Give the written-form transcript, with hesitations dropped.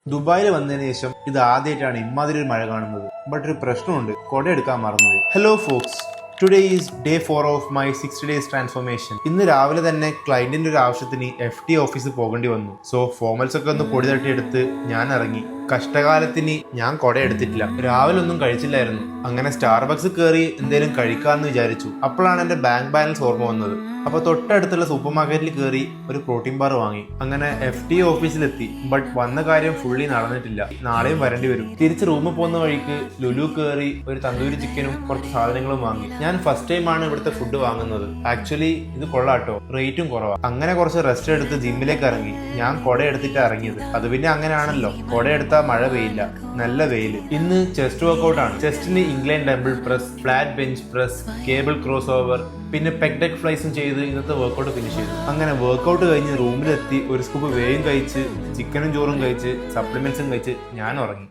ദുബായിൽ വന്നതിന് ശേഷം ഇത് ആദ്യമായിട്ടാണ് ഇമ്മാതിരി ഒരു മഴ കാണുന്നത്. ബട്ട് ഒരു പ്രശ്നമുണ്ട്, കുട എടുക്കാൻ മറന്നുപോയി. Hello folks, today is day 4 of my 60 days transformation. ഇന്ന് രാവിലെ തന്നെ ക്ലയന്റിന്റെ ഒരു ആവശ്യത്തിന് FT ഓഫീസിൽ പോകേണ്ടി വന്നു. സോ ഫോർമൽസ് ഒക്കെ ഒന്ന് പൊടി തട്ടിയെടുത്ത് ഞാൻ ഇറങ്ങി. കഷ്ടകാലത്തിന് ഞാൻ കുട എടുത്തിട്ടില്ല. രാവിലെ ഒന്നും കഴിച്ചില്ലായിരുന്നു. അങ്ങനെ സ്റ്റാർബക്സ് കയറി എന്തെങ്കിലും കഴിക്കാമെന്ന് വിചാരിച്ചു. അപ്പോഴാണ് എന്റെ ബാങ്ക് ബാലൻസ് ഓർമ്മ വന്നത്. അപ്പൊ തൊട്ടടുത്തുള്ള സൂപ്പർ മാർക്കറ്റിൽ കയറി ഒരു പ്രോട്ടീൻ ബാർ വാങ്ങി. അങ്ങനെ FT ഓഫീസിലെത്തി. ബട്ട് വന്ന കാര്യം ഫുള്ളി നടന്നിട്ടില്ല. നാളെയും വരേണ്ടി വരും. തിരിച്ച് റൂമിൽ പോകുന്ന വഴിക്ക് ലുലു കയറി ഒരു തന്തൂരി ചിക്കനും കുറച്ച് സാധനങ്ങളും വാങ്ങി. ഞാൻ ഫസ്റ്റ് ടൈം ആണ് ഇവിടുത്തെ ഫുഡ് വാങ്ങുന്നത്. ആക്ച്വലി ഇത് കൊള്ളാട്ടോ, റേറ്റും കുറവാണ്. അങ്ങനെ കുറച്ച് റെസ്റ്റ് എടുത്ത് ജിമ്മിലേക്ക് ഇറങ്ങി. ഞാൻ കുട എടുത്തിട്ട് ഇറങ്ങിയത്. അത് പിന്നെ അങ്ങനെയാണല്ലോ, കുട എടുത്താൽ മഴ പെയ്യില്ല, നല്ല വെയിൽ. ഇന്ന് ചെസ്റ്റ് വർക്കൗട്ട് ആണ്. ചെസ്റ്റിന് incline dumbbell press, flat bench press, cable cross over, പിന്നെ പെഗ് ഡെക്ക് ഫ്ലൈസും ചെയ്ത് ഇന്നത്തെ വർക്കൗട്ട് ഫിനിഷ് ചെയ്തു. അങ്ങനെ വർക്കൗട്ട് കഴിഞ്ഞ് റൂമിലെത്തി ഒരു സ്കൂപ്പ് വേയും കഴിച്ച് ചിക്കനും ചോറും കഴിച്ച് സപ്ലിമെന്റ്സും കഴിച്ച് ഞാൻ ഉറങ്ങി.